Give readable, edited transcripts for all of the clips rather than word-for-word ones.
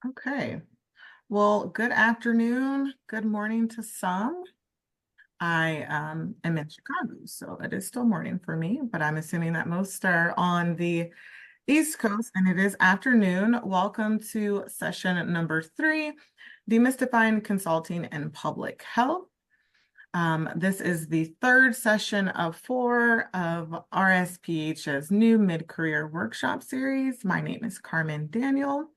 Okay. Well, good afternoon, good morning to some. I am in Chicago, so it is still morning for me, but I'm assuming that most are on the East Coast and it is afternoon. Welcome to session number 3, Demystifying Consulting and Public Health. This is the third session of 4 of RSPH's new mid-career workshop series. My name is Carmen Daniel.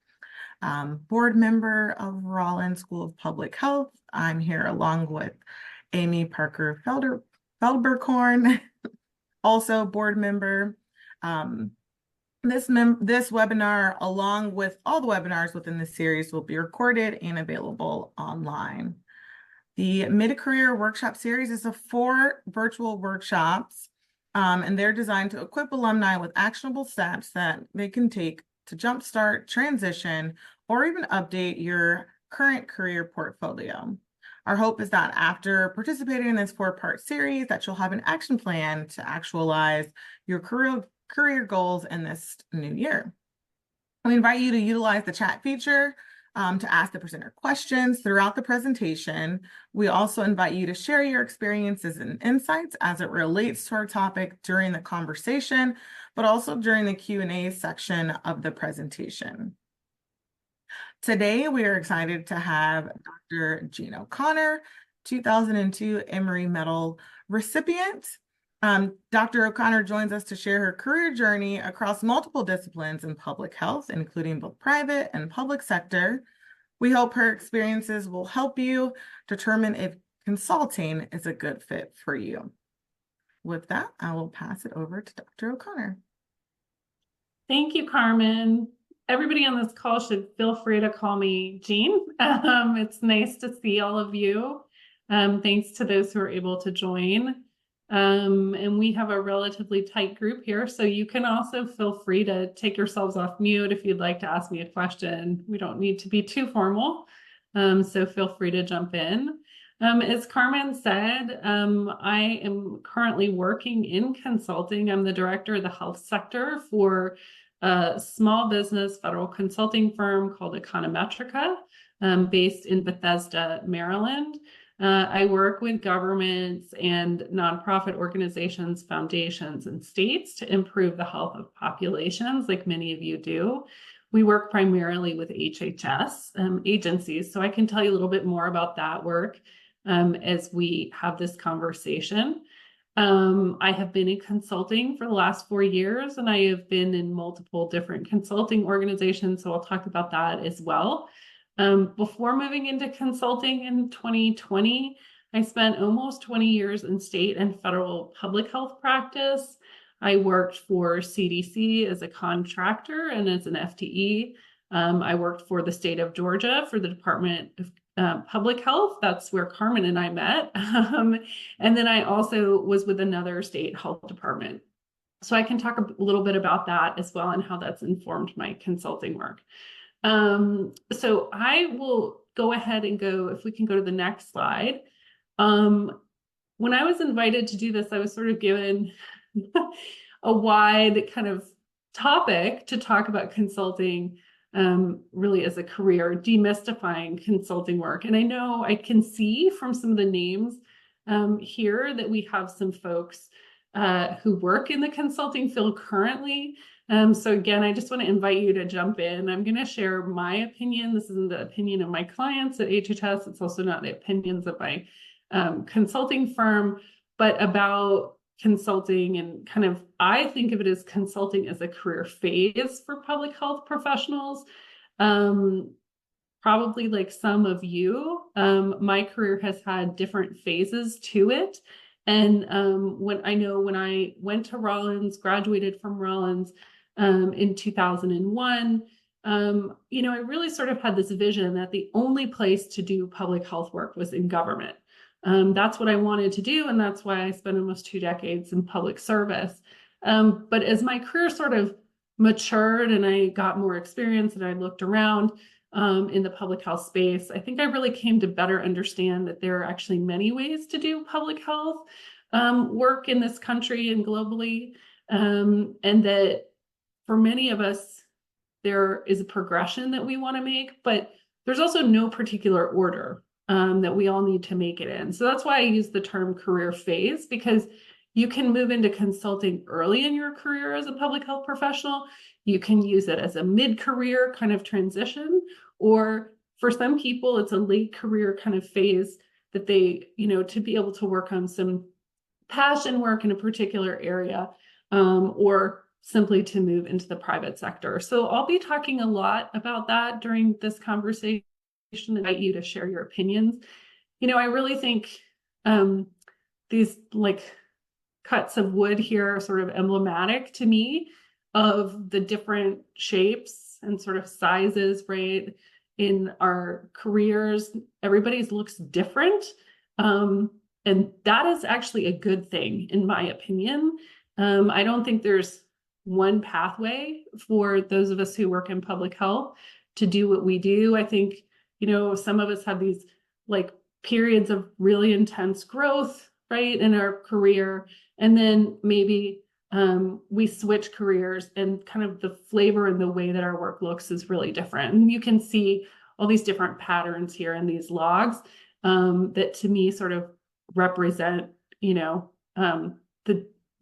Board member of Rollins School of Public Health. I'm here along with Amy Parker Feldberkorn, also board member. This webinar, along with all the webinars within the series, will be recorded and available online. The Mid-Career Workshop Series is of 4 virtual workshops, and they're designed to equip alumni with actionable steps that they can take to jumpstart, transition, or even update your current career portfolio. Our hope is that after participating in this 4-part series, that you'll have an action plan to actualize your career goals in this new year. We invite you to utilize the chat feature to ask the presenter questions throughout the presentation. We also invite you to share your experiences and insights as it relates to our topic during the conversation, but also during the Q&A section of the presentation. Today, we are excited to have Dr. Jean O'Connor, 2002 Emory Medal recipient. Dr. O'Connor joins us to share her career journey across multiple disciplines in public health, including both private and public sector. We hope her experiences will help you determine if consulting is a good fit for you. With that, I will pass it over to Dr. O'Connor. Thank you, Carmen. Everybody on this call should feel free to call me Jean. It's nice to see all of you. Thanks to those who are able to join. And we have a relatively tight group here, so you can also feel free to take yourselves off mute if you'd like to ask me a question. We don't need to be too formal, so feel free to jump in. As Carmen said, I am currently working in consulting. I'm the director of the health sector for a small business federal consulting firm called Econometrica, based in Bethesda, Maryland. I work with governments and nonprofit organizations, foundations, and states to improve the health of populations, like many of you do. We work primarily with HHS agencies, so I can tell you a little bit more about that work as we have this conversation. I have been in consulting for the last 4 years, and I have been in multiple different consulting organizations, so I'll talk about that as well. Before moving into consulting in 2020, I spent almost 20 years in state and federal public health practice. I worked for CDC as a contractor and as an FTE. I worked for the state of Georgia for the Department of Public Health. That's where Carmen and I met. And then I also was with another state health department. So I can talk a little bit about that as well and how that's informed my consulting work. So I will go ahead and go, if we can go to the next slide. When I was invited to do this, I was sort of given a wide kind of topic to talk about consulting, really as a career, demystifying consulting work. And I know I can see from some of the names here that we have some folks who work in the consulting field currently. So again, I just want to invite you to jump in. I'm going to share my opinion. This isn't the opinion of my clients at HHS. It's also not the opinions of my consulting firm, but about consulting and kind of, I think of it as consulting as a career phase for public health professionals. Probably like some of you, my career has had different phases to it. And when I went to Rollins, graduated from Rollins in 2001, I really sort of had this vision that the only place to do public health work was in government. That's what I wanted to do, and that's why I spent almost 2 decades in public service. But as my career sort of matured and I got more experience and I looked around in the public health space, I think I really came to better understand that there are actually many ways to do public health work in this country and globally, and that for many of us, there is a progression that we want to make, but there's also no particular order that we all need to make it in. So that's why I use the term career phase, because you can move into consulting early in your career as a public health professional. You can use it as a mid-career kind of transition, or for some people, it's a late career kind of phase that they, to be able to work on some passion work in a particular area, or simply to move into the private sector. So I'll be talking a lot about that during this conversation. I invite you to share your opinions. I really think these like cuts of wood here are sort of emblematic to me of the different shapes and sort of sizes, right, in our careers. Everybody's looks different. And that is actually a good thing, in my opinion. I don't think there's one pathway for those of us who work in public health to do what we do. I think, some of us have these like periods of really intense growth, right, in our career. And then maybe we switch careers, and kind of the flavor and the way that our work looks is really different. And you can see all these different patterns here in these logs that to me sort of represent,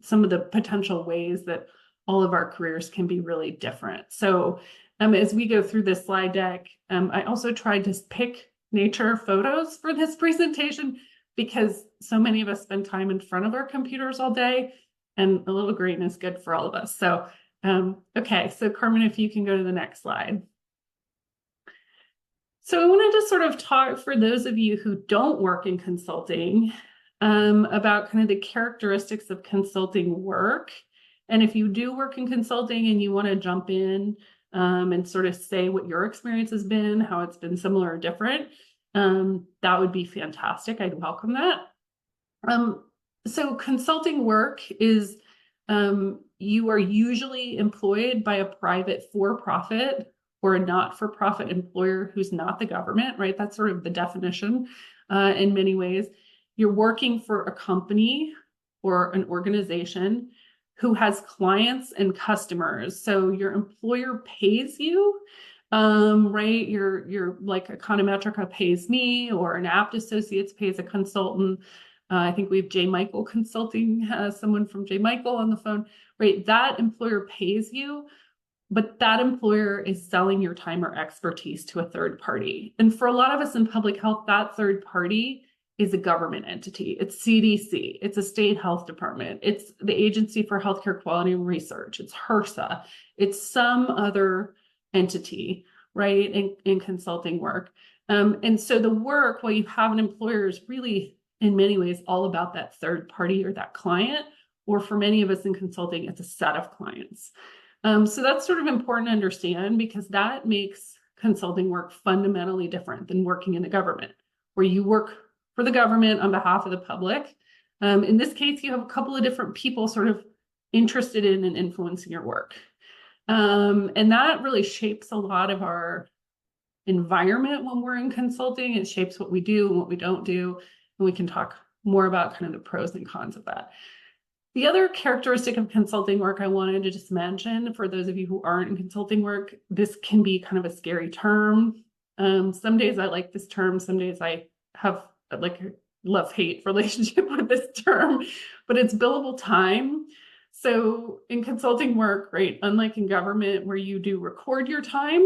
some of the potential ways that all of our careers can be really different. So as we go through this slide deck, I also tried to pick nature photos for this presentation, because so many of us spend time in front of our computers all day, and a little green is good for all of us. So, okay, so Carmen, if you can go to the next slide. So I wanted to sort of talk, for those of you who don't work in consulting, about kind of the characteristics of consulting work. And if you do work in consulting and you want to jump in and sort of say what your experience has been, how it's been similar or different, that would be fantastic. I'd welcome that. So consulting work is, you are usually employed by a private for-profit or a not-for-profit employer who's not the government, right? That's sort of the definition in many ways. You're working for a company or an organization who has clients and customers. So your employer pays you, right? You're like Econometrica pays me, or an Apt Associates pays a consultant. I think we have J. Michael Consulting, someone from J. Michael on the phone, right? That employer pays you, but that employer is selling your time or expertise to a third party. And for a lot of us in public health, that third party is a government entity. It's CDC, it's a state health department, it's the Agency for Healthcare Quality and Research, it's HRSA, it's some other entity, right, in consulting work. And so the work, while you have an employer, is really in many ways all about that third party or that client, or for many of us in consulting, it's a set of clients. So that's sort of important to understand, because that makes consulting work fundamentally different than working in the government, where you work for the government on behalf of the public. In this case, you have a couple of different people sort of interested in and influencing your work. And that really shapes a lot of our environment when we're in consulting. It shapes what we do and what we don't do. And we can talk more about kind of the pros and cons of that. The other characteristic of consulting work I wanted to just mention, for those of you who aren't in consulting work, this can be kind of a scary term. Some days I like this term, some days I have like a love-hate relationship with this term, but it's billable time. So in consulting work, right, unlike in government where you do record your time,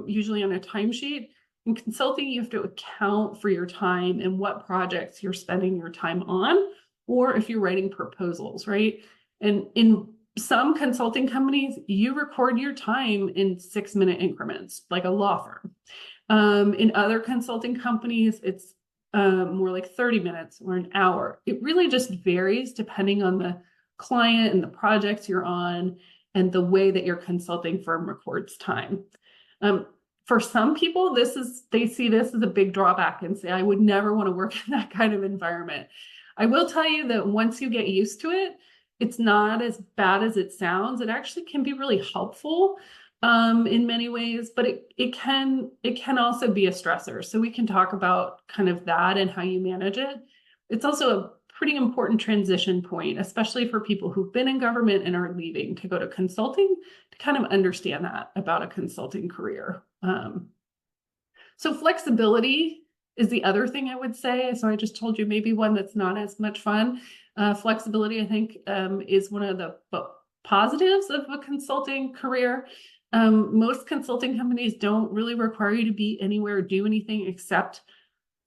usually on a timesheet, in consulting you have to account for your time and what projects you're spending your time on, or if you're writing proposals, right? And in some consulting companies, you record your time in 6-minute increments, like a law firm. In other consulting companies, it's more like 30 minutes or an hour. It really just varies depending on the client and the projects you're on and the way that your consulting firm records time. For some people, they see this as a big drawback and say, I would never want to work in that kind of environment. I will tell you that once you get used to it, it's not as bad as it sounds. It actually can be really helpful in many ways, but it can also be a stressor. So we can talk about kind of that and how you manage it. It's also a pretty important transition point, especially for people who've been in government and are leaving to go to consulting, to kind of understand that about a consulting career. So flexibility is the other thing I would say. So I just told you maybe one that's not as much fun. Flexibility, I think, is one of the positives of a consulting career. Most consulting companies don't really require you to be anywhere or do anything except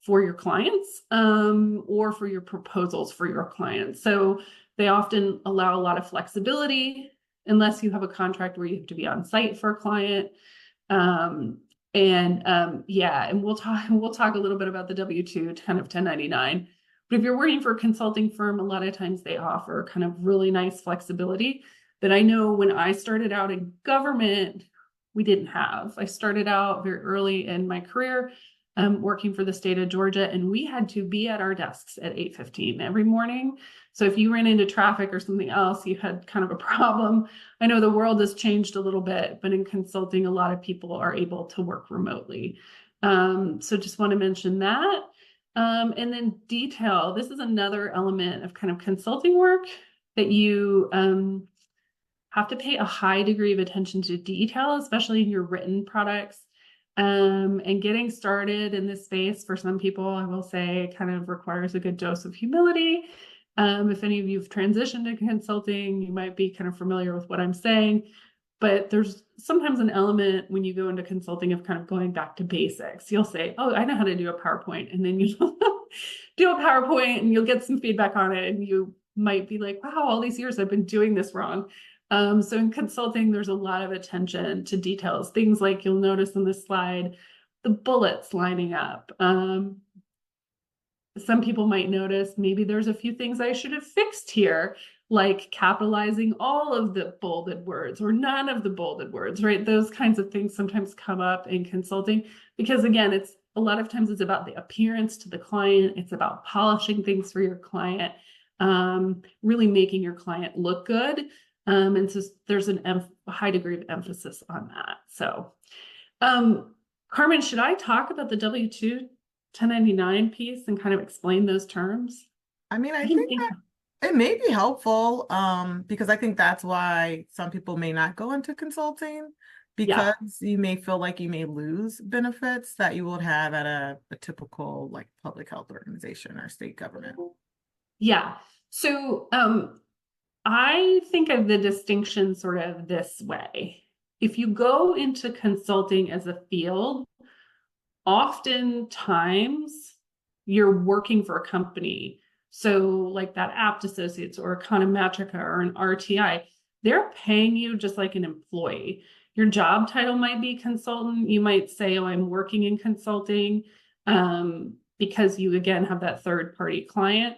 for your clients, or for your proposals for your clients. So they often allow a lot of flexibility unless you have a contract where you have to be on site for a client. Yeah, and we'll talk a little bit about the W-2 kind of 1099. But if you're working for a consulting firm, a lot of times they offer kind of really nice flexibility that I know when I started out in government, we didn't have. I started out very early in my career, working for the state of Georgia, and we had to be at our desks at 8:15 every morning. So if you ran into traffic or something else, you had kind of a problem. I know the world has changed a little bit, but in consulting, a lot of people are able to work remotely. So just want to mention that. And then detail. This is another element of kind of consulting work that you have to pay a high degree of attention to detail, especially in your written products. And getting started in this space for some people, I will say, kind of requires a good dose of humility. If any of you have transitioned to consulting, you might be kind of familiar with what I'm saying, but there's sometimes an element when you go into consulting of kind of going back to basics. You'll say, oh, I know how to do a PowerPoint, and then you do a PowerPoint and you'll get some feedback on it, and you might be like, wow, all these years I've been doing this wrong. So in consulting, there's a lot of attention to details, things like you'll notice on this slide, the bullets lining up. Some people might notice maybe there's a few things I should have fixed here, like capitalizing all of the bolded words or none of the bolded words, right? Those kinds of things sometimes come up in consulting because, again, it's a lot of times it's about the appearance to the client. It's about polishing things for your client, really making your client look good. And so there's a high degree of emphasis on that. So, Carmen, should I talk about the W-2 1099 piece and kind of explain those terms? I mean, I I can think think. that it may be helpful, because I think that's why some people may not go into consulting Yeah. because you may feel like you may lose benefits that you would have at a typical like public health organization or state government. Yeah. So, I think of the distinction sort of this way. If you go into consulting as a field, oftentimes you're working for a company. So like that Apt Associates or Econometrica or an RTI, they're paying you just like an employee. Your job title might be consultant. You might say, oh, I'm working in consulting, because you, again, have that third party client.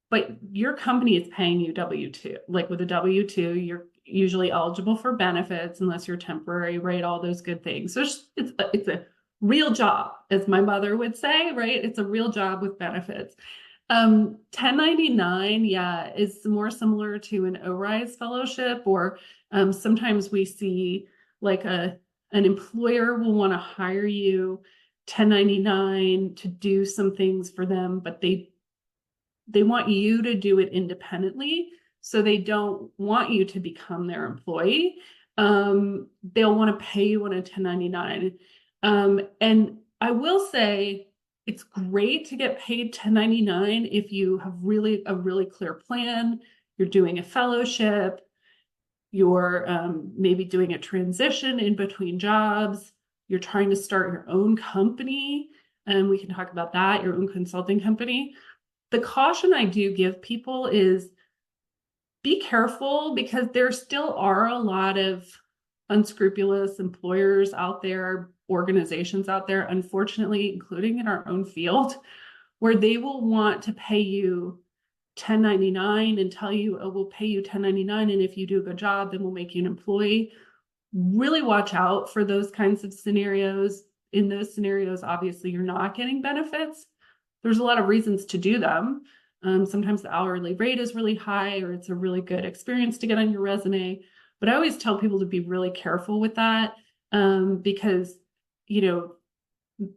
But your company is paying you W-2. Like with a W-2, you're usually eligible for benefits unless you're temporary, right? All those good things. So it's a real job, as my mother would say, right? It's a real job with benefits. 1099, yeah, is more similar to an ORISE fellowship, or sometimes we see like an employer will want to hire you 1099 to do some things for them, but they want you to do it independently. So they don't want you to become their employee. They'll want to pay you on a 1099. And I will say it's great to get paid 1099 if you have a really clear plan. You're doing a fellowship, you're maybe doing a transition in between jobs, you're trying to start your own company, and we can talk about that, your own consulting company. The caution I do give people is be careful because there still are a lot of unscrupulous employers out there, organizations out there, unfortunately, including in our own field, where they will want to pay you 1099 and tell you, oh, we'll pay you 1099. And if you do a good job, then we'll make you an employee. Really watch out for those kinds of scenarios. In those scenarios, obviously, you're not getting benefits. There's a lot of reasons to do them. Sometimes the hourly rate is really high, or it's a really good experience to get on your resume. But I always tell people to be really careful with that, because, you know,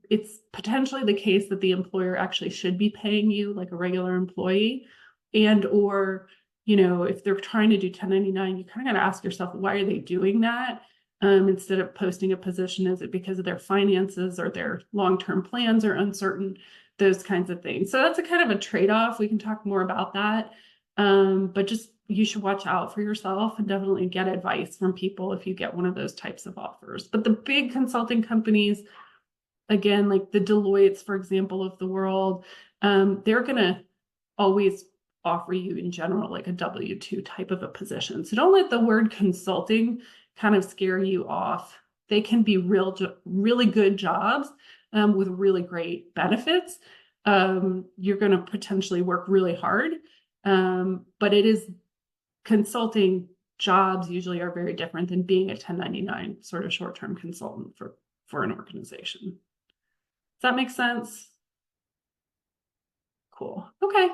it's potentially the case that the employer actually should be paying you like a regular employee, and or if they're trying to do 1099, you kind of got to ask yourself, why are they doing that? Instead of posting a position, is it because of their finances or their long-term plans are uncertain? Those kinds of things. So that's a kind of a trade-off. We can talk more about that. But just you should watch out for yourself and definitely get advice from people if you get one of those types of offers. But the big consulting companies, again, like the Deloittes, for example, of the world, they're going to always offer you in general like a W-2 type of a position. So don't let the word consulting kind of scare you off. They can be really good jobs with really great benefits. You're going to potentially work really hard, but it is consulting jobs usually are very different than being a 1099 sort of short-term consultant for an organization. Does that make sense? Cool. Okay.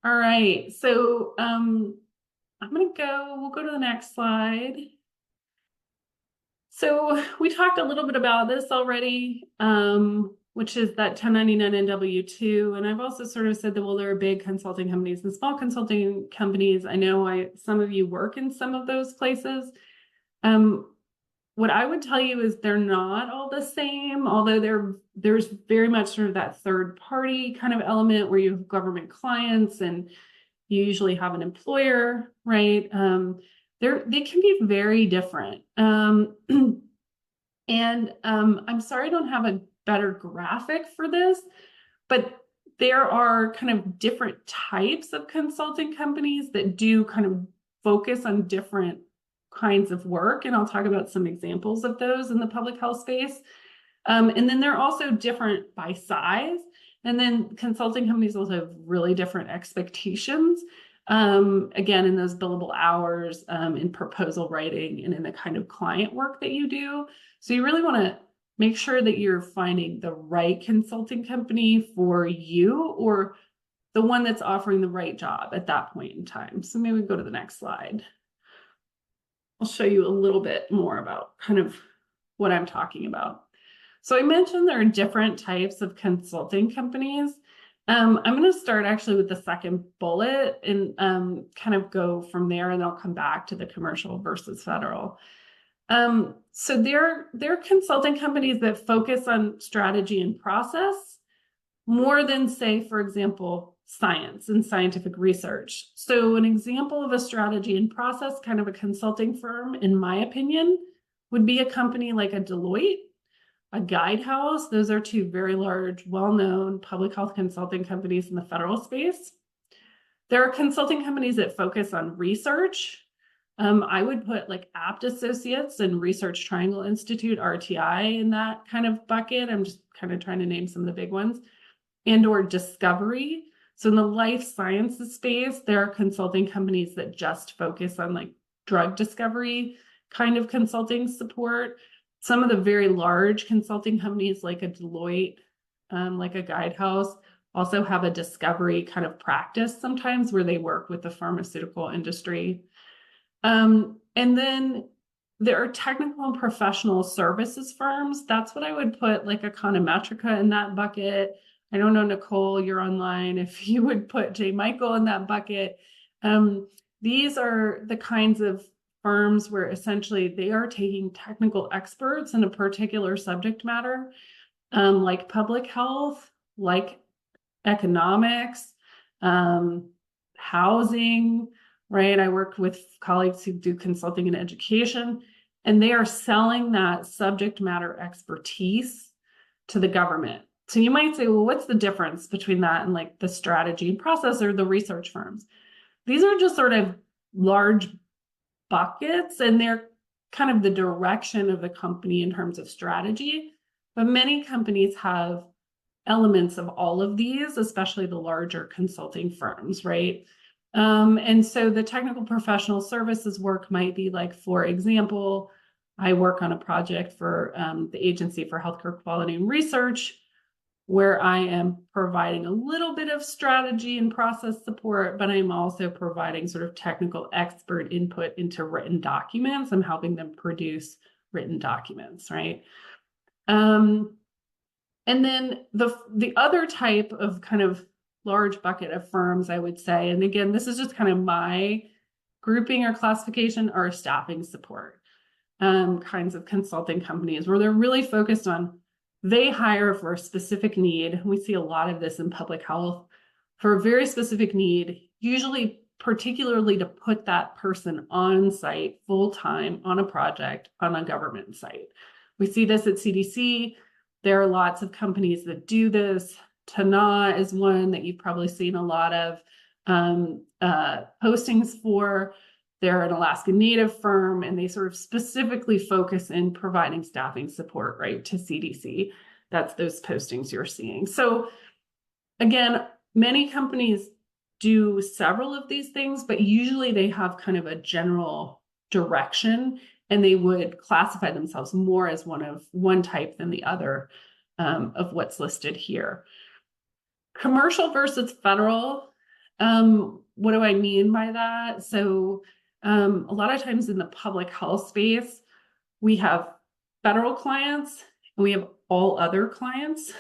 All right. So we'll go to the next slide. So we talked a little bit about this already, which is that 1099 and W-2. And I've also sort of said that, well, there are big consulting companies and small consulting companies. I know some of you work in some of those places. What I would tell you is they're not all the same, although there's very much sort of that third party kind of element where you have government clients and you usually have an employer, right? They can be very different. And I'm sorry I don't have a better graphic for this, but there are kind of different types of consulting companies that do kind of focus on different kinds of work. And I'll talk about some examples of those in the public health space. And then they're also different by size. And then consulting companies also have really different expectations. Again, in those billable hours, in proposal writing, and in the kind of client work that you do. So you really want to make sure that you're finding the right consulting company for you, or the one that's offering the right job at that point in time. So maybe we go to the next slide. I'll show you a little bit more about kind of what I'm talking about. So I mentioned there are different types of consulting companies. I'm going to start actually with the second bullet and kind of go from there, and I'll come back to the commercial versus federal. So there are consulting companies that focus on strategy and process more than, say, for example, science and scientific research. So an example of a strategy and process kind of a consulting firm, in my opinion, would be a company like a Deloitte, a Guidehouse. Those are two very large, well-known public health consulting companies in the federal space. There are consulting companies that focus on research. I would put like Apt Associates and Research Triangle Institute, RTI, in that kind of bucket. I'm just kind of trying to name some of the big ones. And or discovery. So in the life sciences space, there are consulting companies that just focus on like drug discovery kind of consulting support. Some of the very large consulting companies like a Deloitte, like a Guidehouse, also have a discovery kind of practice sometimes where they work with the pharmaceutical industry. And then there are technical and professional services firms. That's what I would put like Econometrica in that bucket. I don't know, Nicole, you're online, if you would put J. Michael in that bucket. These are the kinds of firms where essentially they are taking technical experts in a particular subject matter, like public health, like economics, housing, right? I work with colleagues who do consulting in education, and they are selling that subject matter expertise to the government. So you might say, well, what's the difference between that and like the strategy and process or the research firms? These are just sort of large buckets, and they're kind of the direction of the company in terms of strategy. But many companies have elements of all of these, especially the larger consulting firms, right? And so the technical professional services work might be like, for example, I work on a project for the Agency for Healthcare Quality and Research, where I am providing a little bit of strategy and process support, but I'm also providing sort of technical expert input into written documents. I'm helping them produce written documents, right? And then the other type of kind of large bucket of firms, I would say, and again, this is just kind of my grouping or classification, are staffing support kinds of consulting companies where they're really focused on, they hire for a specific need. We see a lot of this in public health for a very specific need, usually particularly to put that person on site full time on a project on a government site. We see this at CDC. There are lots of companies that do this. Tana is one that you've probably seen a lot of postings for. They're an Alaska Native firm, and they sort of specifically focus in providing staffing support, right, to CDC. That's those postings you're seeing. So again, many companies do several of these things, but usually they have kind of a general direction, and they would classify themselves more as one type than the other of what's listed here. Commercial versus federal. What do I mean by that? So a lot of times in the public health space, we have federal clients and we have all other clients,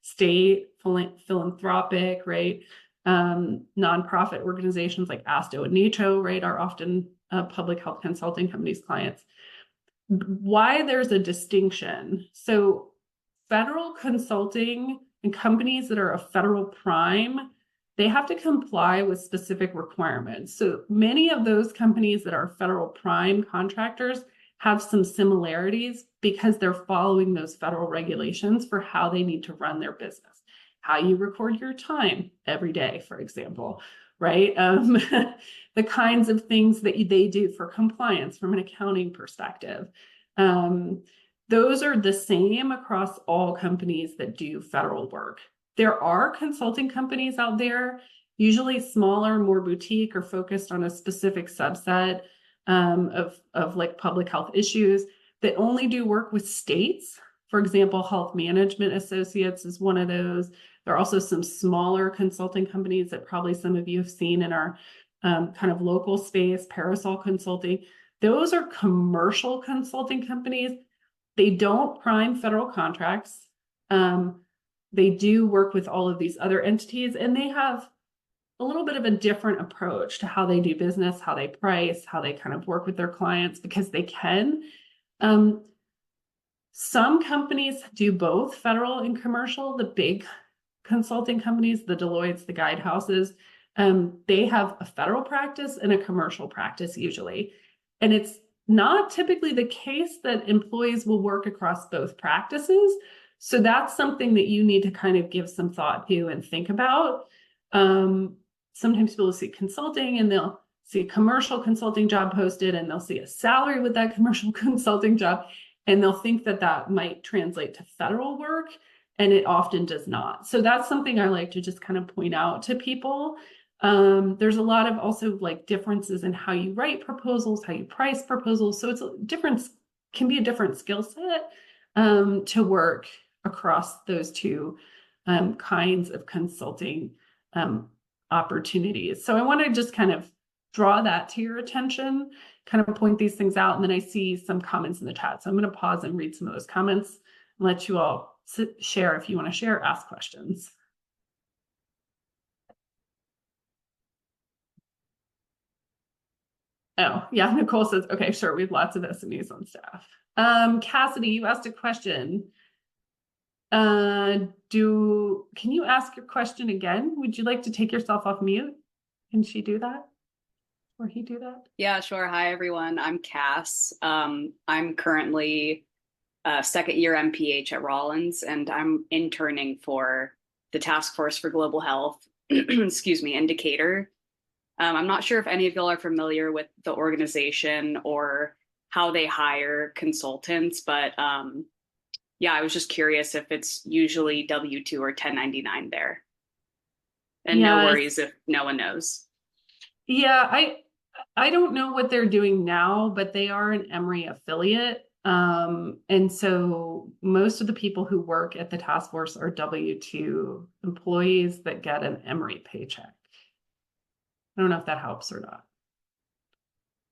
state, philanthropic, right? Nonprofit organizations like ASTO and NACCHO, right, are often public health consulting companies' clients. Why there's a distinction. So federal consulting and companies that are a federal prime, they have to comply with specific requirements. So many of those companies that are federal prime contractors have some similarities because they're following those federal regulations for how they need to run their business, how you record your time every day, for example, right? The kinds of things that they do for compliance from an accounting perspective. Those are the same across all companies that do federal work. There are consulting companies out there, usually smaller, more boutique, or focused on a specific subset of like public health issues that only do work with states. For example, Health Management Associates is one of those. There are also some smaller consulting companies that probably some of you have seen in our kind of local space, Parasol Consulting. Those are commercial consulting companies. They don't prime federal contracts. They do work with all of these other entities, and they have a little bit of a different approach to how they do business, how they price, how they kind of work with their clients, because they can. Some companies do both federal and commercial. The big consulting companies, the Deloittes, the Guidehouses, they have a federal practice and a commercial practice usually. And it's not typically the case that employees will work across both practices. So that's something that you need to kind of give some thought to and think about. Sometimes people see consulting and they'll see a commercial consulting job posted and they'll see a salary with that commercial consulting job, and they'll think that that might translate to federal work, and it often does not. So that's something I like to just kind of point out to people. There's a lot of also like differences in how you write proposals, how you price proposals. So it's a difference, can be a different skill set to work across those two kinds of consulting opportunities. So I want to just kind of draw that to your attention, kind of point these things out. And then I see some comments in the chat. So I'm going to pause and read some of those comments and let you all share if you want to share, ask questions. Oh, yeah, Nicole says, okay, sure, we have lots of SMEs on staff. Cassidy, you asked a question. Can you ask your question again? Would you like to take yourself off mute? Can she do that? Or he do that? Yeah, sure. Hi, everyone. I'm Cass. I'm currently a second year MPH at Rollins, and I'm interning for the Task Force for Global Health, excuse me, Indicator. I'm not sure if any of y'all are familiar with the organization or how they hire consultants, but yeah, I was just curious if it's usually W-2 or 1099 there. And no worries if no one knows. Yeah, I don't know what they're doing now, but they are an Emory affiliate. And so most of the people who work at the task force are W-2 employees that get an Emory paycheck. I don't know if that helps or not.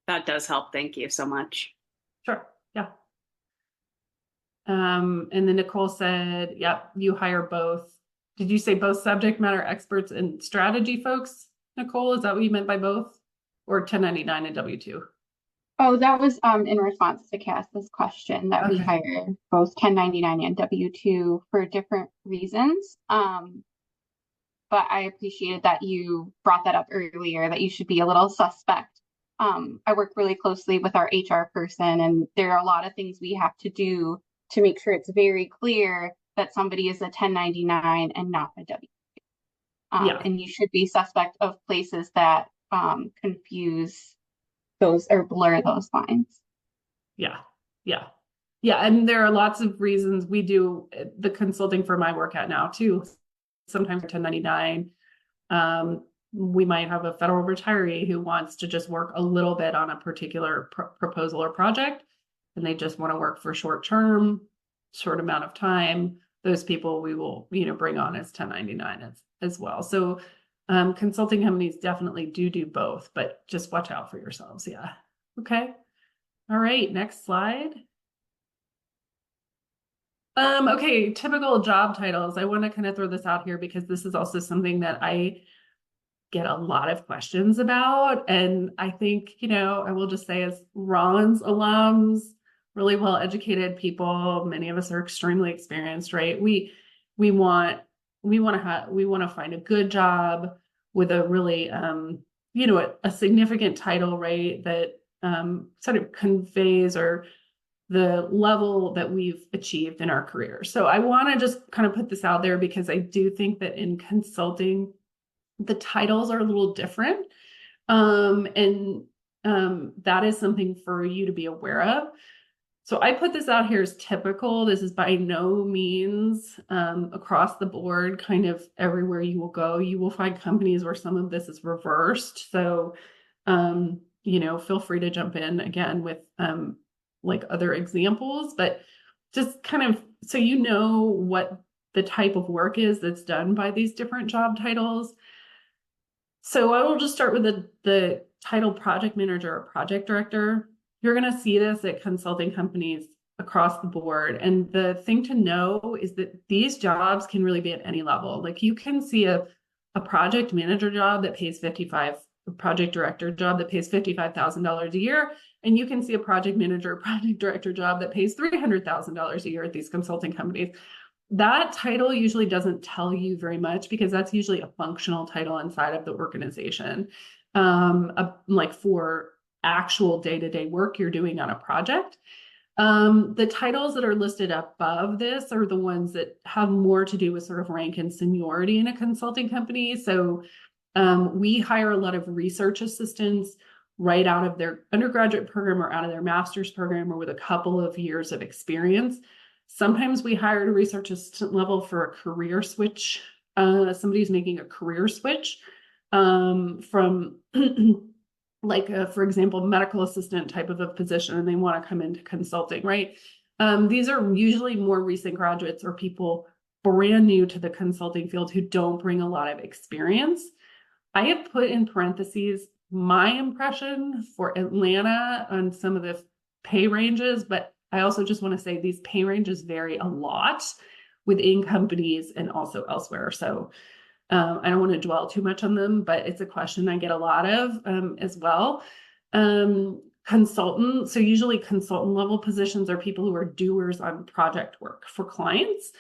That does help. Thank you so much. Sure. Yeah. And then Nicole said, yep, you hire both. Did you say both subject matter experts and strategy folks, Nicole? Is that what you meant by both? Or 1099 and W-2? Oh, that was in response to Cass's question that we Okay. hire both 1099 and W-2 for different reasons. But I appreciated that you brought that up earlier, that you should be a little suspect. I work really closely with our HR person, and there are a lot of things we have to do to make sure it's very clear that somebody is a 1099 and not a W-2. Yeah. And you should be suspect of places that confuse those or blur those lines. Yeah. Yeah. Yeah. And there are lots of reasons we do the consulting firm I work at now too. Sometimes 1099. We might have a federal retiree who wants to just work a little bit on a particular proposal or project, and they just want to work for short term, short amount of time. Those people we will, bring on as 1099 as well. So consulting companies definitely do both, but just watch out for yourselves. Yeah. Okay. All right. Next slide. Okay, typical job titles. I want to kind of throw this out here because this is also something that I get a lot of questions about. And I think, I will just say as Rollins alums, really well-educated people, many of us are extremely experienced, right? We want to find a good job with a really, a significant title, right? That sort of conveys or the level that we've achieved in our career. So I want to just kind of put this out there because I do think that in consulting, the titles are a little different. And that is something for you to be aware of. So I put this out here as typical. This is by no means across the board, kind of everywhere you will go. You will find companies where some of this is reversed. So, feel free to jump in again with like other examples, but just kind of so you know what the type of work is that's done by these different job titles. So I will just start with the title project manager or project director. You're going to see this at consulting companies across the board. And the thing to know is that these jobs can really be at any level. Like you can see a project manager job that pays a project director job that pays $55,000 a year. And you can see a project manager, project director job that pays $300,000 a year at these consulting companies. That title usually doesn't tell you very much because that's usually a functional title inside of the organization, like for actual day-to-day work you're doing on a project. The titles that are listed above this are the ones that have more to do with sort of rank and seniority in a consulting company. So we hire a lot of research assistants right out of their undergraduate program or out of their master's program or with a couple of years of experience. Sometimes we hire at a research assistant level for a career switch. Somebody's making a career switch from like, for example, medical assistant type of a position, and they want to come into consulting, right? These are usually more recent graduates or people brand new to the consulting field who don't bring a lot of experience. I have put in parentheses my impression for Atlanta on some of the pay ranges, but I also just want to say these pay ranges vary a lot within companies and also elsewhere. So I don't want to dwell too much on them, but it's a question I get a lot of as well. Consultant. So usually consultant level positions are people who are doers on project work for clients.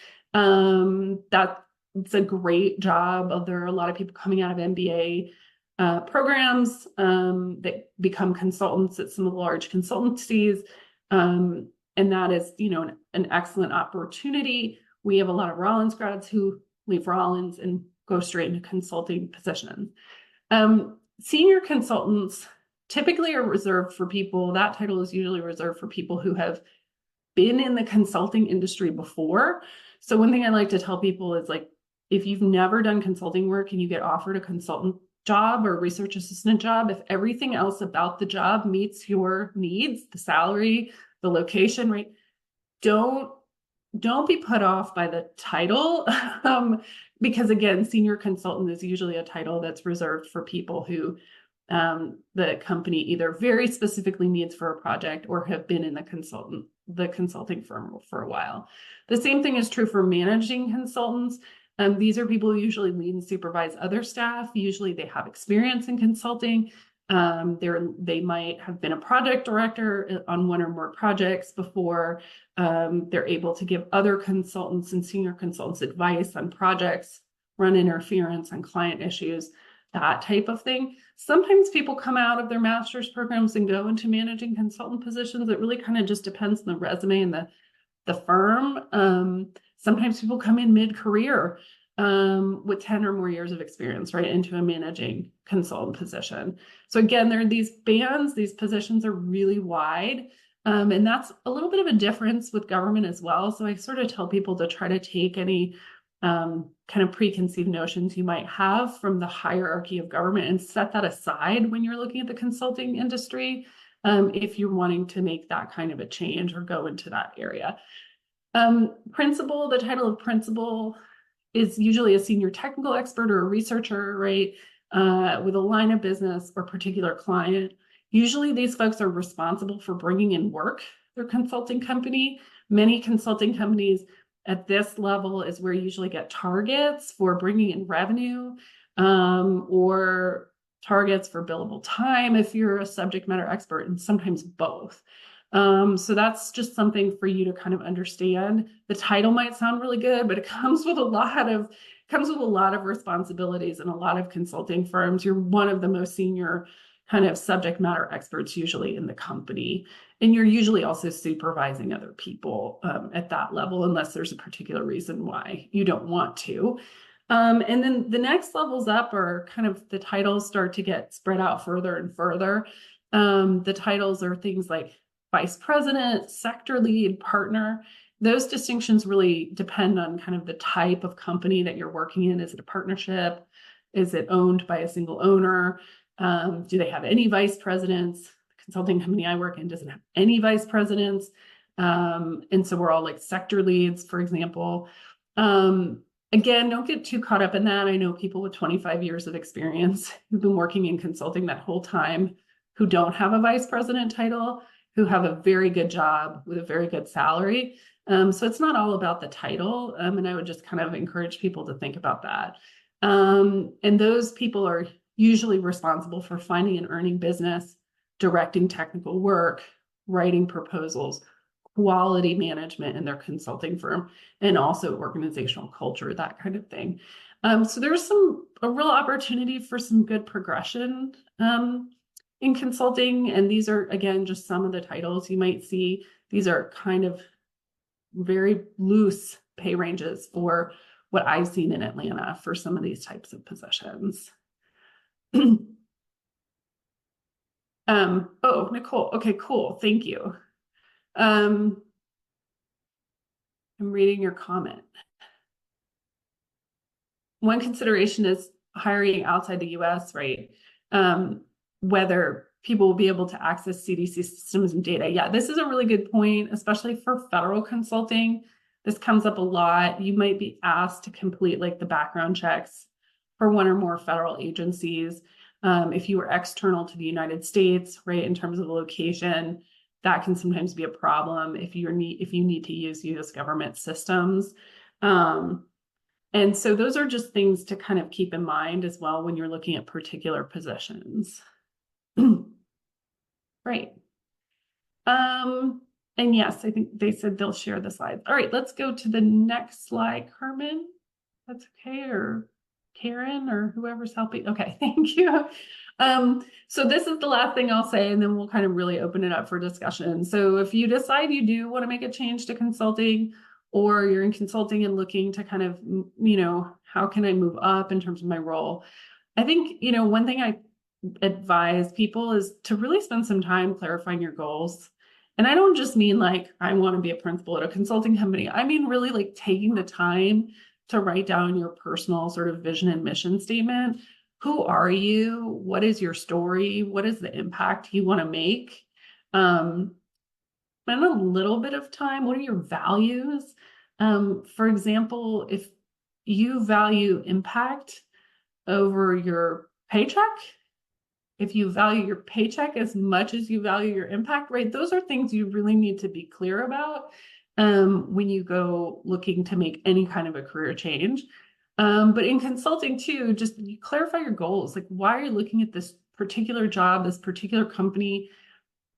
It's a great job. There are a lot of people coming out of MBA programs that become consultants at some of the large consultancies. And that is, an excellent opportunity. We have a lot of Rollins grads who leave Rollins and go straight into consulting positions. Senior consultants typically are reserved for people, that title is usually reserved for people who have been in the consulting industry before. So one thing I like to tell people is like, if you've never done consulting work and you get offered a consultant job or research assistant job, if everything else about the job meets your needs, the salary, the location, right? Don't be put off by the title because again, senior consultant is usually a title that's reserved for people who the company either very specifically needs for a project or have been in the consultant the consulting firm for a while. The same thing is true for managing consultants. These are people who usually lead and supervise other staff. Usually they have experience in consulting. They might have been a project director on one or more projects before. They're able to give other consultants and senior consultants advice on projects, run interference on client issues, that type of thing. Sometimes people come out of their master's programs and go into managing consultant positions. It really kind of just depends on the resume and the firm. Sometimes people come in mid-career with 10 or more years of experience, right, into a managing consultant position. So again, there are these bands, these positions are really wide. And that's a little bit of a difference with government as well. So I sort of tell people to try to take any kind of preconceived notions you might have from the hierarchy of government and set that aside when you're looking at the consulting industry, if you're wanting to make that kind of a change or go into that area. Principal, the title of principal is usually a senior technical expert or a researcher, right, with a line of business or particular client. Usually these folks are responsible for bringing in work, their consulting company. Many consulting companies at this level is where you usually get targets for bringing in revenue, or targets for billable time if you're a subject matter expert, and sometimes both. So that's just something for you to kind of understand. The title might sound really good, but it comes with a lot of responsibilities in a lot of consulting firms. You're one of the most senior kind of subject matter experts usually in the company. And you're usually also supervising other people at that level, unless there's a particular reason why you don't want to. And then the next levels up are kind of the titles start to get spread out further and further. The titles are things like vice president, sector lead, partner. Those distinctions really depend on kind of the type of company that you're working in. Is it a partnership? Is it owned by a single owner? Do they have any vice presidents? The consulting company I work in doesn't have any vice presidents. And so we're all like sector leads, for example. Again, don't get too caught up in that. I know people with 25 years of experience who've been working in consulting that whole time who don't have a vice president title, who have a very good job with a very good salary. So it's not all about the title. And I would just kind of encourage people to think about that. And those people are usually responsible for finding and earning business, directing technical work, writing proposals, quality management in their consulting firm, and also organizational culture, that kind of thing. So there's a real opportunity for some good progression in consulting. And these are, again, just some of the titles you might see. These are kind of very loose pay ranges for what I've seen in Atlanta for some of these types of positions. Oh, Nicole. Okay, cool. Thank you. I'm reading your comment. One consideration is hiring outside the US, right? Whether people will be able to access CDC systems and data. Yeah, this is a really good point, especially for federal consulting. This comes up a lot. You might be asked to complete like the background checks for one or more federal agencies. If you are external to the United States, right, in terms of the location, that can sometimes be a problem if you need to use US government systems. And so those are just things to kind of keep in mind as well when you're looking at particular positions. Right. And yes, I think they said they'll share the slides. All right, let's go to the next slide, Carmen. That's okay, or Karen, or whoever's helping. Okay, thank you. So this is the last thing I'll say, and then we'll kind of really open it up for discussion. So if you decide you do want to make a change to consulting, or you're in consulting and looking to kind of, how can I move up in terms of my role? I think, one thing I advise people is to really spend some time clarifying your goals. And I don't just mean like, I want to be a principal at a consulting company. I mean, really like taking the time to write down your personal sort of vision and mission statement. Who are you? What is your story? What is the impact you want to make? Spend a little bit of time. What are your values? For example, if you value impact over your paycheck, if you value your paycheck as much as you value your impact, right? Those are things you really need to be clear about when you go looking to make any kind of a career change. But in consulting too, just clarify your goals. Like, why are you looking at this particular job, this particular company?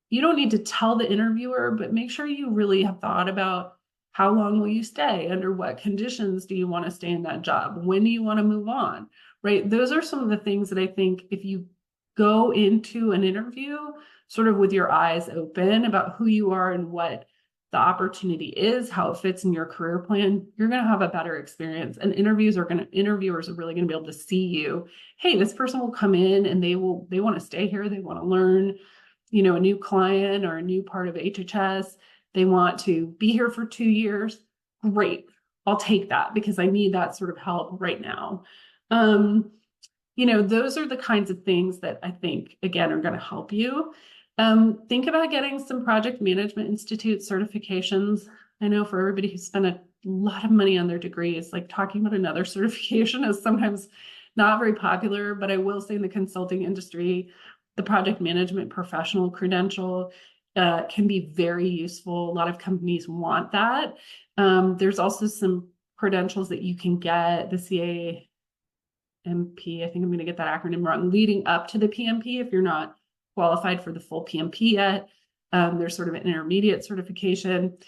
You don't need to tell the interviewer, but make sure you really have thought about how long will you stay? Under what conditions do you want to stay in that job? When do you want to move on? Right? Those are some of the things that I think if you go into an interview sort of with your eyes open about who you are and what the opportunity is, how it fits in your career plan, you're going to have a better experience. And interviewers are really going to be able to see you. Hey, this person will come in and they want to stay here. They want to learn, a new client or a new part of HHS. They want to be here for 2 years. Great. I'll take that because I need that sort of help right now. Those are the kinds of things that I think, again, are going to help you. Think about getting some Project Management Institute certifications. I know for everybody who spent a lot of money on their degrees, like talking about another certification is sometimes not very popular, but I will say in the consulting industry, the project management professional credential can be very useful. A lot of companies want that. There's also some credentials that you can get, the CAMP, I think I'm going to get that acronym wrong, leading up to the PMP if you're not qualified for the full PMP yet. There's sort of an intermediate certification.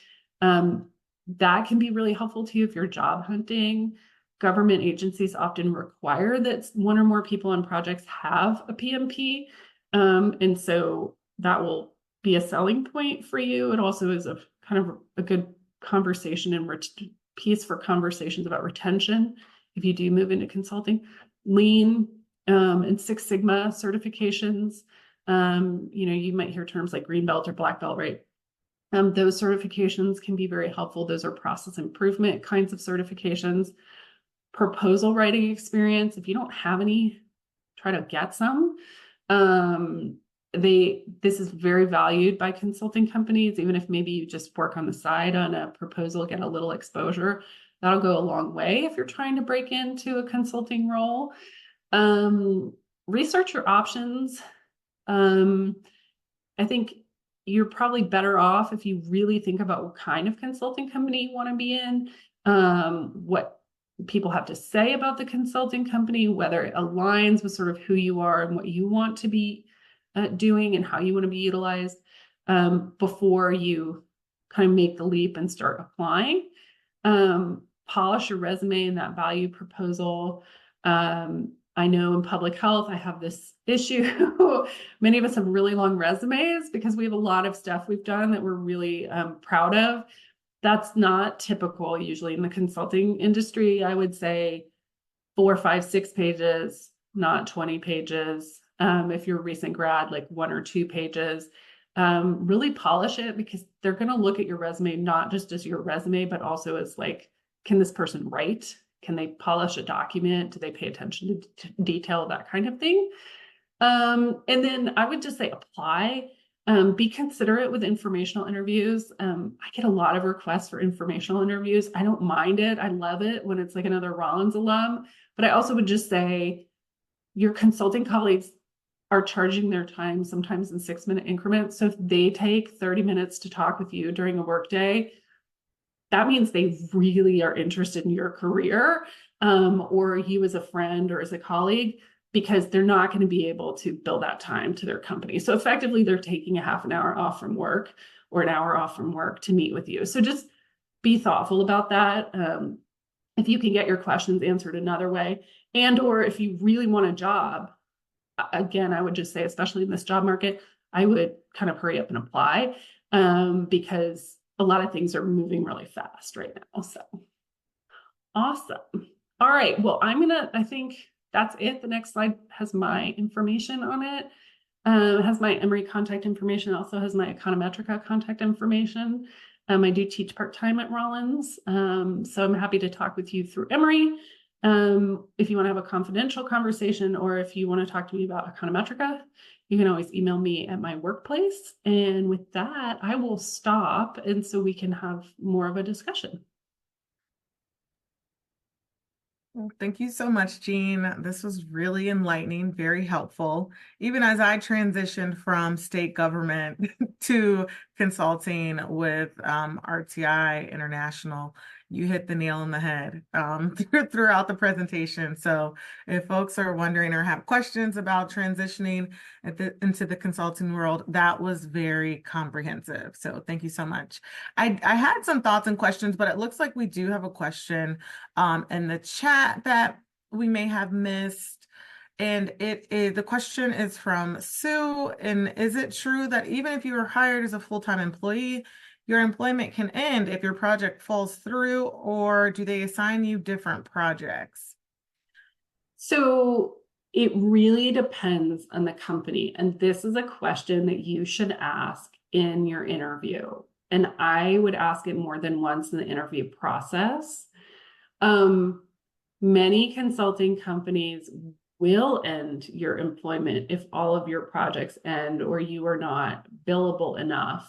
That can be really helpful to you if you're job hunting. Government agencies often require that one or more people on projects have a PMP. And so that will be a selling point for you. It also is a kind of a good conversation and piece for conversations about retention if you do move into consulting. Lean and Six Sigma certifications. You might hear terms like green belt or black belt, right? Those certifications can be very helpful. Those are process improvement kinds of certifications. Proposal writing experience. If you don't have any, try to get some. This is very valued by consulting companies, even if maybe you just work on the side on a proposal, get a little exposure. That'll go a long way if you're trying to break into a consulting role. Research your options. I think you're probably better off if you really think about what kind of consulting company you want to be in, what people have to say about the consulting company, whether it aligns with sort of who you are and what you want to be doing and how you want to be utilized before you kind of make the leap and start applying. Polish your resume in that value proposal. I know in public health, I have this issue. Many of us have really long resumes because we have a lot of stuff we've done that we're really proud of. That's not typical usually in the consulting industry. I would say 4, 5, 6 pages, not 20 pages. If you're a recent grad, like 1 or 2 pages. Really polish it because they're going to look at your resume, not just as your resume, but also as like, can this person write? Can they polish a document? Do they pay attention to detail, that kind of thing? And then I would just say apply. Be considerate with informational interviews. I get a lot of requests for informational interviews. I don't mind it. I love it when it's like another Rollins alum. But I also would just say your consulting colleagues are charging their time sometimes in 6-minute increments. So if they take 30 minutes to talk with you during a workday, that means they really are interested in your career or you as a friend or as a colleague, because they're not going to be able to bill that time to their company. So effectively, they're taking a half an hour off from work or an hour off from work to meet with you. So just be thoughtful about that. If you can get your questions answered another way, and or if you really want a job, again, I would just say, especially in this job market, I would kind of hurry up and apply because a lot of things are moving really fast right now. So awesome. All right. Well, I think that's it. The next slide has my information on it. It has my Emory contact information. It also has my Econometrica contact information. I do teach part-time at Rollins. So I'm happy to talk with you through Emory. If you want to have a confidential conversation or if you want to talk to me about Econometrica, you can always email me at my workplace. And with that, I will stop. And so we can have more of a discussion. Well, thank you so much, Jean. This was really enlightening, very helpful. Even as I transitioned from state government to consulting with RTI International, you hit the nail on the head throughout the presentation. So if folks are wondering or have questions about transitioning into the consulting world, that was very comprehensive. So thank you so much. I had some thoughts and questions, but it looks like we do have a question in the chat that we may have missed. And the question is from Sue. And is it true that even if you are hired as a full-time employee, your employment can end if your project falls through, or do they assign you different projects? So it really depends on the company. And this is a question that you should ask in your interview. And I would ask it more than once in the interview process. Many consulting companies will end your employment if all of your projects end or you are not billable enough.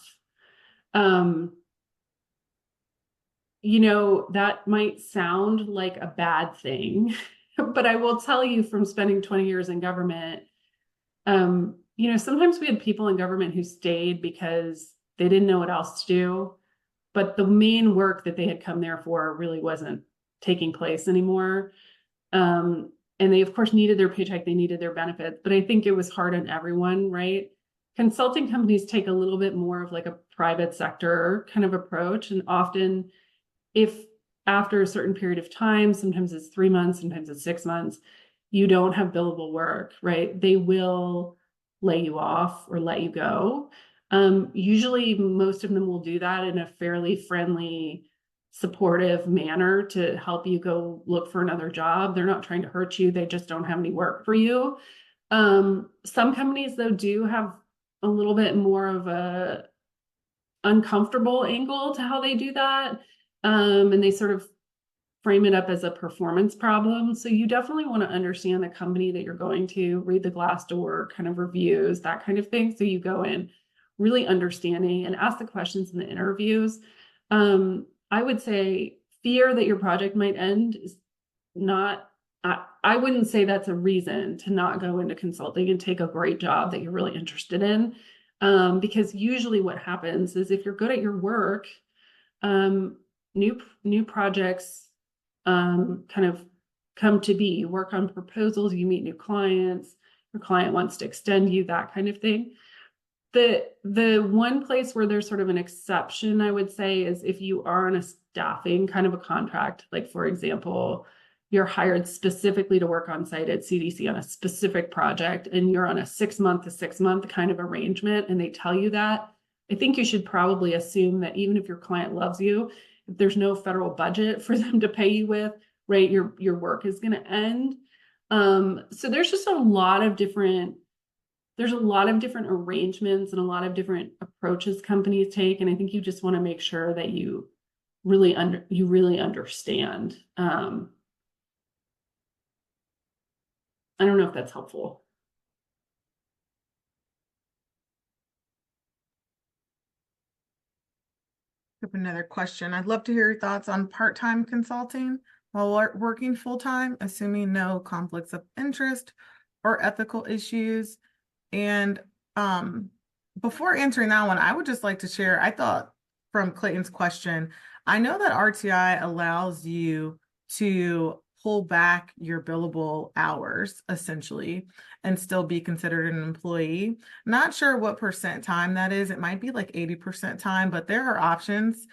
You know, that might sound like a bad thing, but I will tell you from spending 20 years in government, you know, sometimes we had people in government who stayed because they didn't know what else to do, but the main work that they had come there for really wasn't taking place anymore. And they, of course, needed their paycheck, they needed their benefits, but I think it was hard on everyone, right? Consulting companies take a little bit more of like a private sector kind of approach. And often, if after a certain period of time, sometimes it's 3 months, sometimes it's 6 months, you don't have billable work, right? They will lay you off or let you go. Usually, most of them will do that in a fairly friendly, supportive manner to help you go look for another job. They're not trying to hurt you. They just don't have any work for you. Some companies, though, do have a little bit more of a uncomfortable angle to how they do that. And they sort of frame it up as a performance problem. So you definitely want to understand the company that you're going to, read the Glassdoor kind of reviews, that kind of thing. So you go in really understanding and ask the questions in the interviews. I would say fear that your project might end is not, I wouldn't say that's a reason to not go into consulting and take a great job that you're really interested in. Because usually what happens is if you're good at your work, new projects kind of come to be. You work on proposals, you meet new clients, your client wants to extend you, that kind of thing. The one place where there's sort of an exception, I would say, is if you are on a staffing kind of a contract, like for example, you're hired specifically to work on site at CDC on a specific project and you're on a 6 month to 6 month kind of arrangement and they tell you that, I think you should probably assume that even if your client loves you, if there's no federal budget for them to pay you with, right, your work is going to end. So there's just a lot of different arrangements and a lot of different approaches companies take, and I think you just want to make sure that you really understand. I don't know if that's helpful. Another question. I'd love to hear your thoughts on part-time consulting while working full-time, assuming no conflicts of interest or ethical issues. And before answering that one, I would just like to share, I thought from Clayton's question, I know that RTI allows you to pull back your billable hours essentially and still be considered an employee. Not sure what percent time that is. It might be like 80% time, but there are options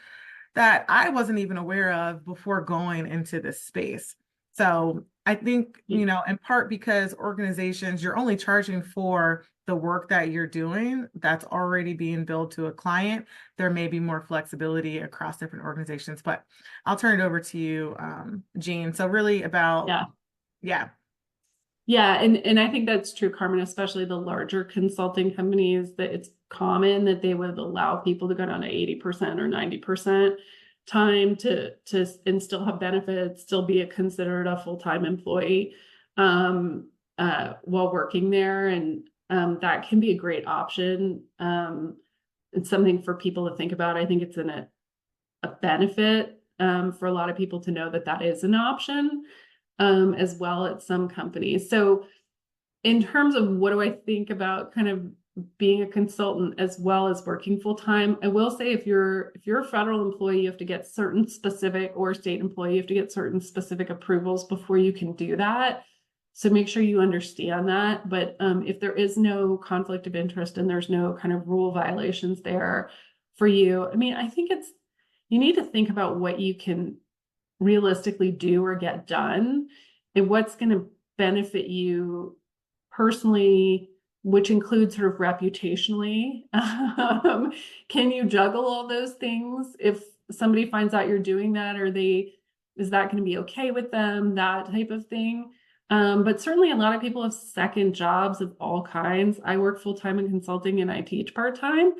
that I wasn't even aware of before going into this space. So I think, you know, in part because organizations, you're only charging for the work that you're doing that's already being billed to a client. There may be more flexibility across different organizations, but I'll turn it over to you, Jean. So really about, yeah. And I think that's true, Carmen, especially the larger consulting companies, that it's common that they would allow people to go down to 80% or 90% time to and still have benefits, still be considered a full-time employee while working there. And that can be a great option. It's something for people to think about. I think it's a benefit for a lot of people to know that that is an option. as well at some companies. So in terms of what do I think about kind of being a consultant as well as working full time, I will say if you're a federal employee, you have to get certain specific, or state employee, you have to get certain specific approvals before you can do that. So make sure you understand that. But if there is no conflict of interest and there's no kind of rule violations there for you, I mean, I think you need to think about what you can realistically do or get done and what's going to benefit you personally, which includes sort of reputationally. Can you juggle all those things? If somebody finds out you're doing that, is that going to be okay with them? That type of thing. But certainly a lot of people have second jobs of all kinds. I work full-time in consulting and I teach part-time.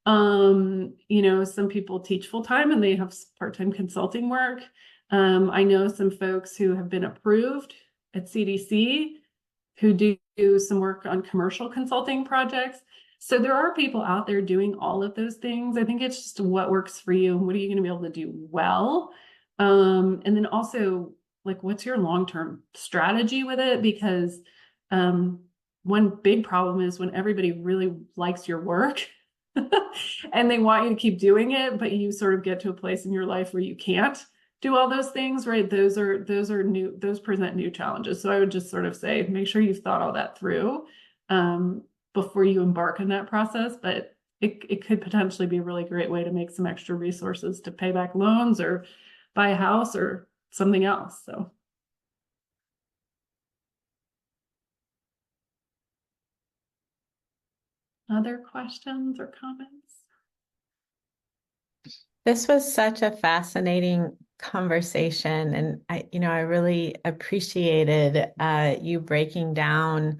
Some people teach full-time and they have part-time consulting work. I know some folks who have been approved at CDC who do some work on commercial consulting projects. So there are people out there doing all of those things. I think it's just what works for you and what are you going to be able to do well. And then also, like, what's your long-term strategy with it? Because one big problem is when everybody really likes your work and they want you to keep doing it, but you sort of get to a place in your life where you can't do all those things, right? Those present new challenges. So I would just sort of say, make sure you've thought all that through before you embark on that process. But it could potentially be a really great way to make some extra resources to pay back loans or buy a house or something else. So. Other questions or comments? This was such a fascinating conversation, and I really appreciated you breaking down,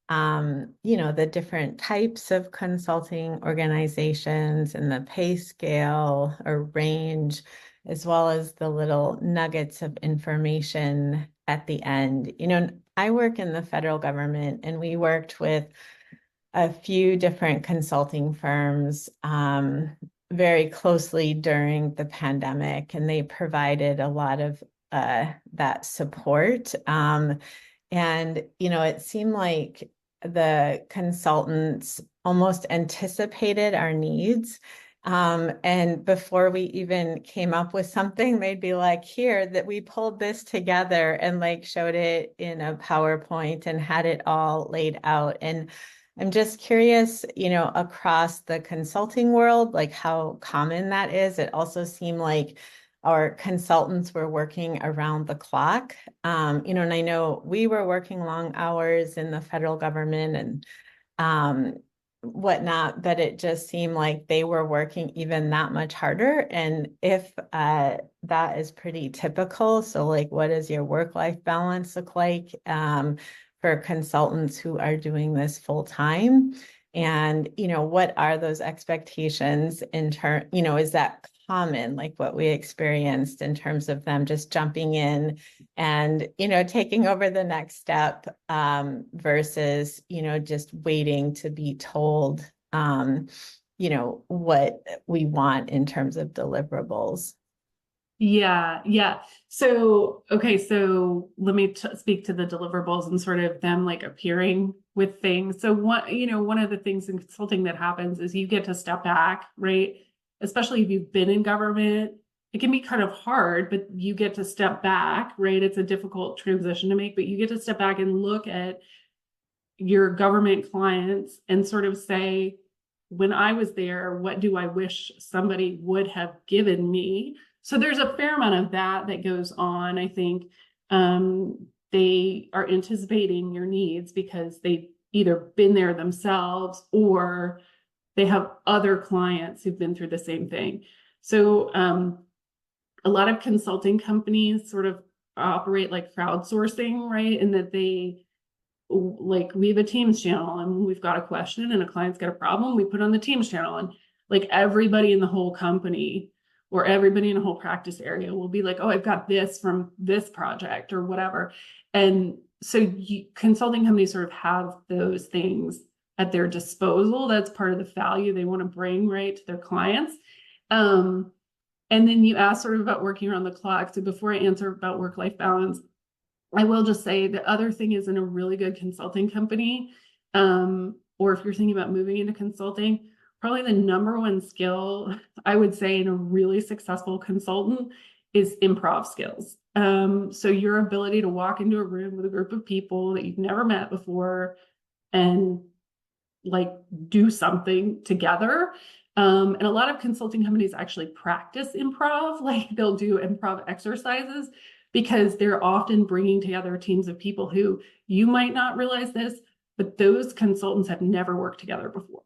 the different types of consulting organizations and the pay scale or range, as well as the little nuggets of information at the end. I work in the federal government, and we worked with a few different consulting firms very closely during the pandemic, and they provided a lot of that support. And, it seemed like the consultants almost anticipated our needs. And before we even came up with something, they'd be like, here, that we pulled this together, and like showed it in a PowerPoint and had it all laid out. And I'm just curious, across the consulting world, like how common that is. It also seemed like our consultants were working around the clock, and I know we were working long hours in the federal government and whatnot, but it just seemed like they were working even that much harder. And if that is pretty typical, so like, what does your work-life balance look like for consultants who are doing this full time? And, what are those expectations in turn, is that common, like what we experienced in terms of them just jumping in and, taking over the next step versus, just waiting to be told, what we want in terms of deliverables? Yeah. So, okay, so let me speak to the deliverables and sort of them like appearing with things. So one of the things in consulting that happens is you get to step back, right? Especially if you've been in government, it can be kind of hard, but you get to step back, right? It's a difficult transition to make, but you get to step back and look at your government clients and sort of say, when I was there, what do I wish somebody would have given me? So there's a fair amount of that goes on. I think they are anticipating your needs because they've either been there themselves or they have other clients who've been through the same thing. So a lot of consulting companies sort of operate like crowdsourcing, right? And that we have a Teams channel and we've got a question and a client's got a problem, we put on the Teams channel, and like everybody in the whole company or everybody in a whole practice area will be like, oh, I've got this from this project or whatever. And so consulting companies sort of have those things at their disposal. That's part of the value they want to bring, right, to their clients. And then you asked sort of about working around the clock. So before I answer about work-life balance, I will just say the other thing is, in a really good consulting company, or if you're thinking about moving into consulting, probably the number one skill I would say in a really successful consultant is improv skills. So your ability to walk into a room with a group of people that you've never met before and like do something together. And a lot of consulting companies actually practice improv, like they'll do improv exercises because they're often bringing together teams of people who, you might not realize this, but those consultants have never worked together before.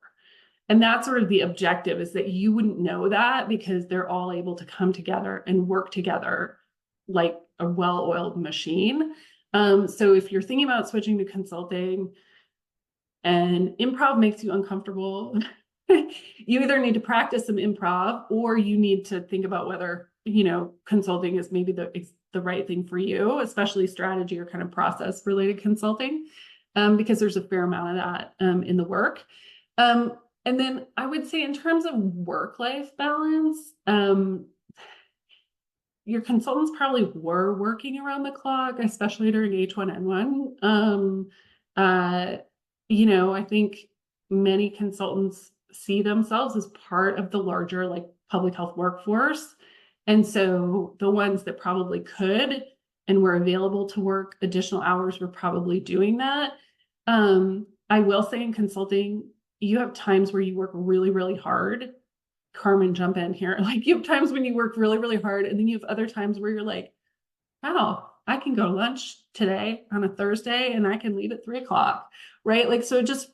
And that's sort of the objective, is that you wouldn't know that because they're all able to come together and work together like a well-oiled machine. So if you're thinking about switching to consulting and improv makes you uncomfortable, you either need to practice some improv or you need to think about whether, consulting is maybe the right thing for you, especially strategy or kind of process related consulting, because there's a fair amount of that in the work. And then I would say in terms of work-life balance, your consultants probably were working around the clock, especially during H1N1. I think many consultants see themselves as part of the larger like public health workforce. And so the ones that probably could and were available to work additional hours were probably doing that. I will say in consulting, you have times where you work really, really hard. Carmen, jump in here. Like you have times when you work really, really hard, and then you have other times where you're like, wow, I can go to lunch today on a Thursday and I can leave at 3:00, right? Like, so just,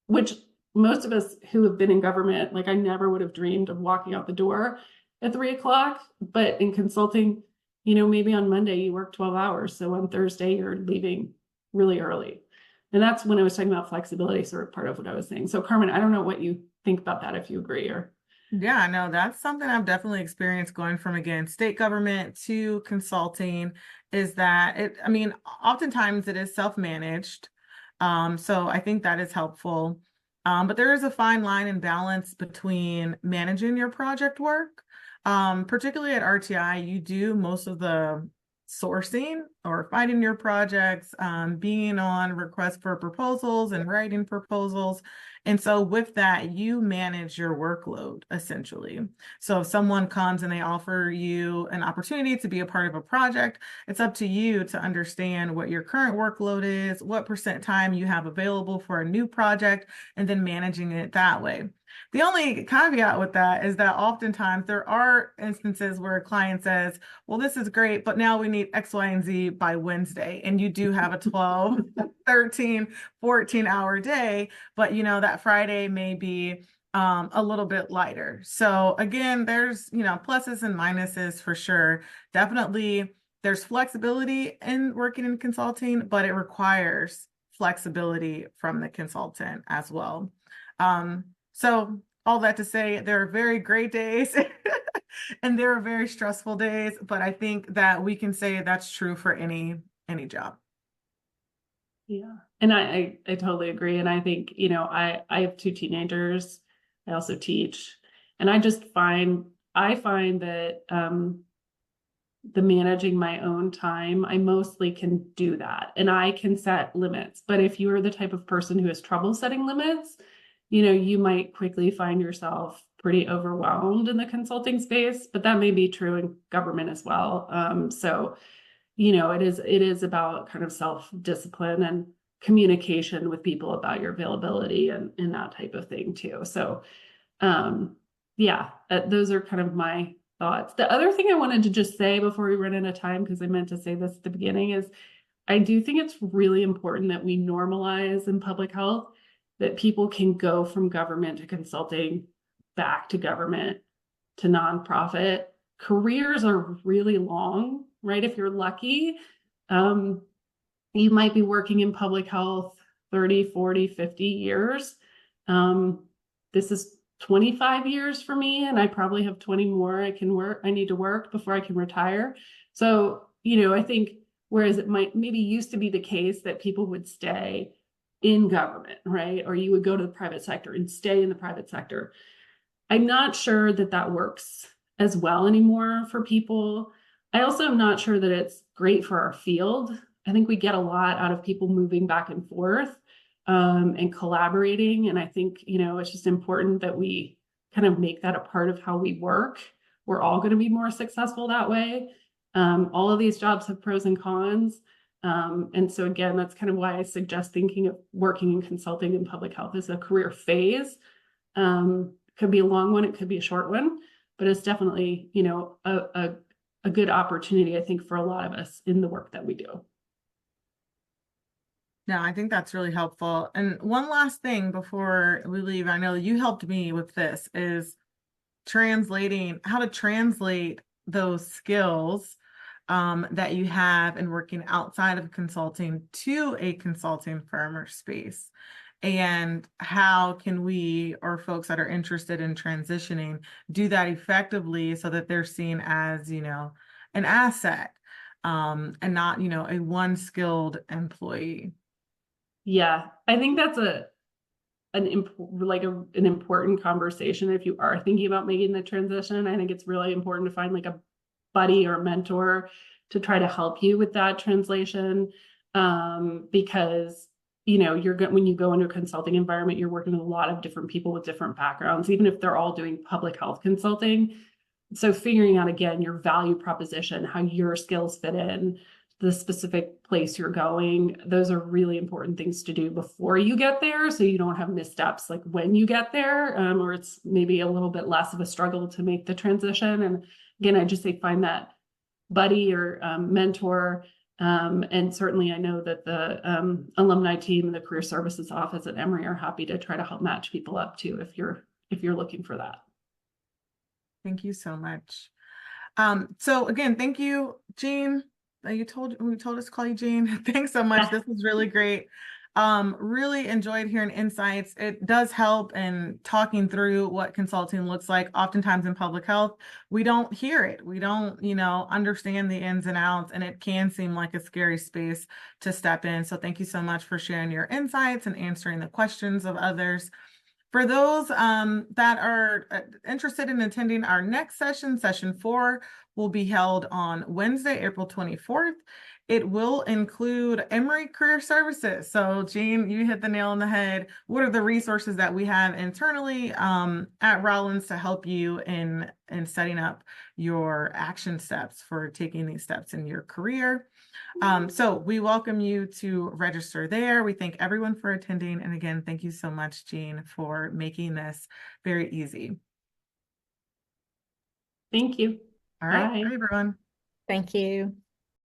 which most of us who have been in government, like I never would have dreamed of walking out the door at 3:00, but in consulting, maybe on Monday you work 12 hours. So on Thursday you're leaving really early. And that's when I was talking about flexibility, sort of part of what I was saying. So Carmen, I don't know what you think about that, if you agree or. Yeah, no, that's something I've definitely experienced going from, again, state government to consulting, is that oftentimes it is self-managed. So I think that is helpful. But there is a fine line and balance between managing your project work. Particularly at RTI, you do most of the sourcing or finding your projects, being on requests for proposals and writing proposals. And so with that, you manage your workload essentially. So if someone comes and they offer you an opportunity to be a part of a project, it's up to you to understand what your current workload is, what % time you have available for a new project, and then managing it that way. The only caveat with that is that oftentimes there are instances where a client says, well, this is great, but now we need X, Y, and Z by Wednesday. And you do have a 12, 13, 14-hour day, but that Friday may be a little bit lighter. So again, there's, pluses and minuses for sure. Definitely there's flexibility in working in consulting, but it requires flexibility from the consultant as well. So all that to say, there are very great days and there are very stressful days, but I think that we can say that's true for any job. Yeah. And I totally agree. And I think, I have 2 teenagers. I also teach, and I find that the managing my own time, I mostly can do that and I can set limits. But if you are the type of person who has trouble setting limits, you might quickly find yourself pretty overwhelmed in the consulting space, but that may be true in government as well. So, it is about kind of self-discipline and communication with people about your availability and that type of thing too. So, those are kind of my thoughts. The other thing I wanted to just say before we run out of time, because I meant to say this at the beginning, is I do think it's really important that we normalize in public health that people can go from government to consulting, back to government to nonprofit. Careers are really long, right? If you're lucky, you might be working in public health 30, 40, 50 years. This is 25 years for me, and I probably have 20 more I need to work before I can retire. So, I think whereas it might maybe used to be the case that people would stay in government, right? Or you would go to the private sector and stay in the private sector. I'm not sure that works as well anymore for people. I also am not sure that it's great for our field. I think we get a lot out of people moving back and forth and collaborating. And I think, you know, it's just important that we kind of make that a part of how we work. We're all going to be more successful that way. All of these jobs have pros and cons. And so again, that's kind of why I suggest thinking of working in consulting in public health as a career phase. Could be a long one, it could be a short one, but it's definitely, you know, a good opportunity, I think, for a lot of us in the work that we do. No, I think that's really helpful. And one last thing before we leave, I know you helped me with this, is translating, how to translate those skills that you have in working outside of consulting to a consulting firm or space. And how can we, or folks that are interested in transitioning, do that effectively so that they're seen as, you know, an asset and not, you know, a one skilled employee. Yeah, I think that's an important conversation if you are thinking about making the transition. I think it's really important to find like a buddy or mentor to try to help you with that translation, because you know when you go into a consulting environment, you're working with a lot of different people with different backgrounds, even if they're all doing public health consulting. So figuring out again your value proposition, how your skills fit in the specific place you're going, those are really important things to do before you get there, so you don't have missteps like when you get there, or it's maybe a little bit less of a struggle to make the transition. And again, I just say find that buddy or mentor. And certainly I know that the alumni team and the career services office at Emory are happy to try to help match people up too if you're looking for that. Thank you so much. So again, thank you, Jean. We told us to call you Jean. Thanks so much. This was really great. Really enjoyed hearing insights. It does help in talking through what consulting looks like. Oftentimes in public health, we don't hear it. We don't, you know, understand the ins and outs, and it can seem like a scary space to step in. So thank you so much for sharing your insights and answering the questions of others. For those that are interested in attending our next session, session 4 will be held on Wednesday, April 24th. It will include Emory Career Services. So Jean, you hit the nail on the head. What are the resources that we have internally at Rollins to help you in setting up your action steps for taking these steps in your career? So we welcome you to register there. We thank everyone for attending. And again, thank you so much, Jean, for making this very easy. Thank you. All right, Bye. bye everyone. Thank you.